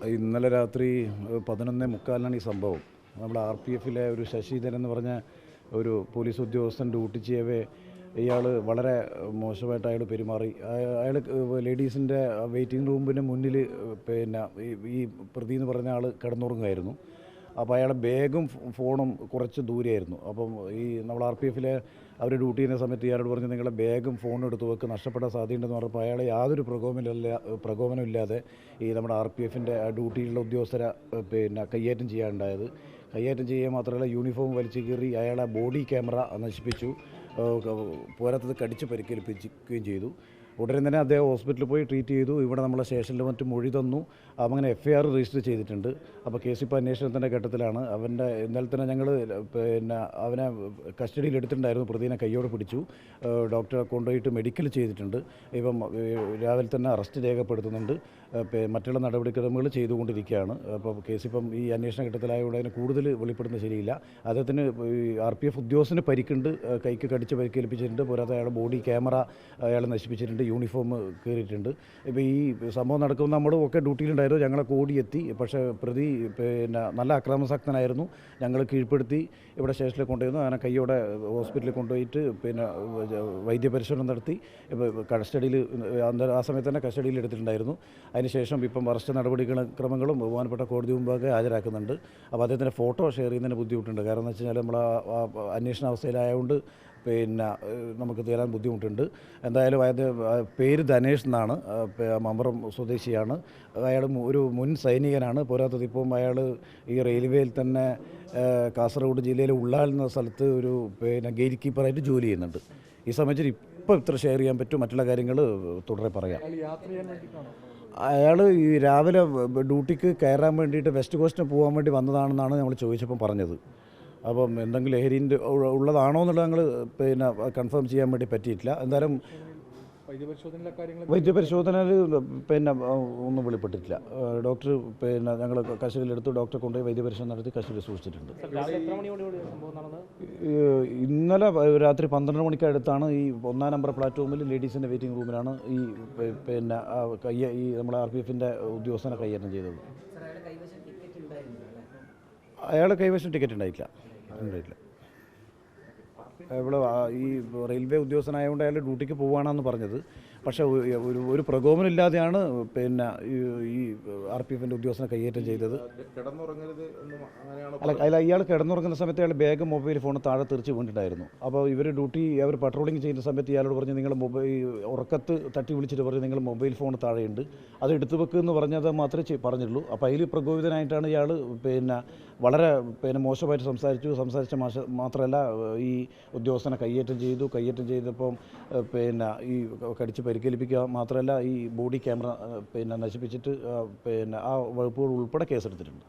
ഇന്നലെ രാത്രി 11:45 ഈ സംഭവം. നമ്മുടെ RPFിലെ ഒരു ശശിധരൻ എന്ന് പറഞ്ഞ ഒരു പോലീസ് ഉദ്യോഗസ്ഥൻ ഡ്യൂട്ടി ചെയ്യവേ ഇയാൾ വളരെ മോശമായിട്ട് അയാൾ പെരുമാറി. അയാൾ ലേഡീസിൻ്റെ വെയിറ്റിംഗ് റൂമിന് മുന്നിൽ പിന്നെ ഈ പ്രതി എന്ന് പറഞ്ഞ ആൾ കിടന്നുറങ്ങുമായിരുന്നു. അപ്പോൾ അയാളുടെ ബാഗും ഫോണും കുറച്ച് ദൂരെയായിരുന്നു. അപ്പം ഈ നമ്മൾ RPFിലെ അവർ ഡ്യൂട്ടി ചെയ്യുന്ന സമയത്ത് ഇയാളോട് പറഞ്ഞ് നിങ്ങളുടെ ബാഗും ഫോണും എടുത്ത് വെക്ക്, നഷ്ടപ്പെടാൻ സാധ്യതയുണ്ടെന്ന് പറഞ്ഞപ്പോൾ അയാൾ യാതൊരു പ്രകോപനമില്ലാതെ ഈ നമ്മുടെ RPFിൻ്റെ ഡ്യൂട്ടിയിലുള്ള ഉദ്യോഗസ്ഥരെ പിന്നെ കയ്യേറ്റം ചെയ്യാനുണ്ടായത്. കയ്യേറ്റം ചെയ്യുക മാത്രമല്ല, യൂണിഫോം വലിച്ചു കീറി അയാളെ ബോഡി ക്യാമറ നശിപ്പിച്ചു, പോരാത്തത് കടിച്ച് പരിക്കേൽപ്പിക്കുകയും ചെയ്തു. ഉടനെ തന്നെ അദ്ദേഹം ഹോസ്പിറ്റലിൽ പോയി ട്രീറ്റ് ചെയ്തു. ഇവിടെ നമ്മളെ സ്റ്റേഷനിൽ മറ്റും മൊഴി തന്നു. അങ്ങനെ FIR രജിസ്റ്റർ ചെയ്തിട്ടുണ്ട്. അപ്പോൾ കേസ് ഇപ്പോൾ അന്വേഷണത്തിൻ്റെ ഘട്ടത്തിലാണ്. അവൻ്റെ ഇന്നലെ തന്നെ ഞങ്ങൾ പിന്നെ അവനെ കസ്റ്റഡിയിൽ എടുത്തിട്ടുണ്ടായിരുന്നു. പ്രതിനെ കയ്യോടെ പിടിച്ചു, ഡോക്ടറെ കൊണ്ടുപോയിട്ട് മെഡിക്കൽ ചെയ്തിട്ടുണ്ട്. ഇപ്പം രാവിലെ തന്നെ അറസ്റ്റ് രേഖപ്പെടുത്തുന്നുണ്ട്. മറ്റുള്ള നടപടിക്രമങ്ങൾ ചെയ്തുകൊണ്ടിരിക്കുകയാണ്. അപ്പോൾ കേസിപ്പം ഈ അന്വേഷണ ഘട്ടത്തിലായതുകൊണ്ട് അതിന് കൂടുതൽ വെളിപ്പെടുന്നത് ശരിയില്ല. അദ്ദേഹത്തിന് ഈ RPF ഉദ്യോഗസ്ഥന് പരിക്കുണ്ട്, കൈക്ക് കടിച്ച് പരിക്കേൽപ്പിച്ചിട്ടുണ്ട്. പോരാതെ അയാളുടെ ബോഡി ക്യാമറ അയാൾ നശിപ്പിച്ചിട്ടുണ്ട്, യൂണിഫോം കയറിയിട്ടുണ്ട്. ഇപ്പോൾ ഈ സംഭവം നടക്കുമ്പോൾ നമ്മളും ഒക്കെ ഡ്യൂട്ടിയിലുണ്ടായിരുന്നു. ഞങ്ങളൊക്കെ ഓടിയെത്തി. പക്ഷേ പ്രതി പിന്നെ നല്ല അക്രമാസക്തനായിരുന്നു. ഞങ്ങൾ കീഴ്പ്പെടുത്തി ഇവിടെ സ്റ്റേഷനിൽ കൊണ്ടുവന്നു. അങ്ങനെ കൈയോടെ ഹോസ്പിറ്റലിൽ കൊണ്ടുപോയിട്ട് പിന്നെ വൈദ്യപരിശോധന നടത്തി കസ്റ്റഡിയിൽ ആ സമയത്ത് തന്നെ കസ്റ്റഡിയിൽ എടുത്തിട്ടുണ്ടായിരുന്നു. അതിനുശേഷം ഇപ്പം അറസ്റ്റ് നടപടിക്രമങ്ങളും ബഹുമാനപ്പെട്ട കോടതി മുമ്പാകെ ഹാജരാക്കുന്നുണ്ട്. അപ്പോൾ അദ്ദേഹത്തിൻ്റെ ഫോട്ടോ ഷെയർ ചെയ്യുന്നതിന് ബുദ്ധിമുട്ടുണ്ട്. കാരണം എന്ന് വെച്ച് കഴിഞ്ഞാൽ നമ്മൾ അന്വേഷണ അവസ്ഥയിലായതുകൊണ്ട് പിന്നെ നമുക്ക് തരാൻ ബുദ്ധിമുട്ടുണ്ട്. എന്തായാലും പേര് ധനേഷ് എന്നാണ്, മമ്പറം സ്വദേശിയാണ്. അയാൾ ഒരു മുൻ സൈനികനാണ്. പോരാത്തത് ഇപ്പം അയാൾ ഈ റെയിൽവേയിൽ തന്നെ കാസർഗോഡ് ജില്ലയിലെ ഉള്ളാൽ എന്ന സ്ഥലത്ത് ഒരു പിന്നെ ഗേറ്റ് കീപ്പറായിട്ട് ജോലി ചെയ്യുന്നുണ്ട്. ഈ സമയത്ത് ഇപ്പോൾ ഇത്ര ഷെയർ ചെയ്യാൻ പറ്റും, മറ്റുള്ള കാര്യങ്ങൾ തുടരെ പറയാം. അയാൾ ഈ രാവിലെ ഡ്യൂട്ടിക്ക് കയറാൻ വേണ്ടിയിട്ട് വെസ്റ്റ് കോസ്റ്റിന് പോകാൻ വേണ്ടി വന്നതാണെന്നാണ് നമ്മൾ ചോദിച്ചപ്പം പറഞ്ഞത്. അപ്പം എന്തെങ്കിലും ലഹരിൻ്റെ ഉള്ളതാണോ എന്നുള്ളത് ഞങ്ങൾ പിന്നെ കൺഫേം ചെയ്യാൻ വേണ്ടി പറ്റിയിട്ടില്ല. എന്തായാലും വൈദ്യപരിശോധനയിൽ പിന്നെ ഒന്നും വെളിപ്പെട്ടിട്ടില്ല. ഡോക്ടർ പിന്നെ ഞങ്ങൾ കസ്റ്റഡിയിലെടുത്ത് ഡോക്ടറെ കൊണ്ടുപോയി വൈദ്യപരിശോധന നടത്തി കസ്റ്റഡിയിൽ സൂക്ഷിച്ചിട്ടുണ്ട്. ഇന്നലെ രാത്രി 12 മണിക്കടുത്താണ് ഈ 1-ാം നമ്പർ പ്ലാറ്റ്ഫോമിൽ ലേഡീസിൻ്റെ വെയിറ്റിംഗ് റൂമിലാണ് ഈ പിന്നെ ഈ നമ്മുടെ RPFിൻ്റെ ഉദ്യോഗസ്ഥനെ കൈകാര്യം ചെയ്തത്. അയാളെ കൈവശം ടിക്കറ്റ് ഉണ്ടായിട്ടില്ല. ഇവിടെ ഈ റെയിൽവേ ഉദ്യോഗസ്ഥനായതുകൊണ്ട് അയാൾ ഡ്യൂട്ടിക്ക് പോവുകയാണെന്ന് പറഞ്ഞത്. പക്ഷേ ഒരു പ്രകോപനമില്ലാതെയാണ് പിന്നെ ഈ RPFിൻ്റെ ഉദ്യോഗസ്ഥനെ കൈയേറ്റം ചെയ്തത്. അല്ല, ഇയാൾ കിടന്നുറങ്ങുന്ന സമയത്ത് അയാൾ ബാഗ്, മൊബൈൽ ഫോൺ താഴെ തെറിച്ച് വീണിട്ടുണ്ടായിരുന്നു. അപ്പോൾ അവർ പട്രോളിങ് ചെയ്യുന്ന സമയത്ത് ഇയാളോട് പറഞ്ഞ് നിങ്ങൾ ഉറക്കത്ത് തട്ടി വിളിച്ചിട്ട് പറഞ്ഞ് നിങ്ങൾ മൊബൈൽ ഫോൺ താഴെയുണ്ട്, അത് എടുത്തു വെക്കുമെന്ന് പറഞ്ഞത് മാത്രമേ പറഞ്ഞുള്ളൂ. അപ്പോൾ അതിൽ പ്രകോപിതനായിട്ടാണ് ഇയാൾ പിന്നെ വളരെ മോശമായിട്ട് സംസാരിച്ച മാത്രമല്ല ഈ ഉദ്യോഗസ്ഥനെ കയ്യേറ്റം ചെയ്തപ്പം പിന്നെ ഈ കടിച്ച് പരിക്കേൽപ്പിക്കുക മാത്രമല്ല ഈ ബോഡി ക്യാമറ നശിപ്പിച്ചിട്ട് ആ വകുപ്പുകൾ ഉൾപ്പെടെ കേസെടുത്തിട്ടുണ്ട്.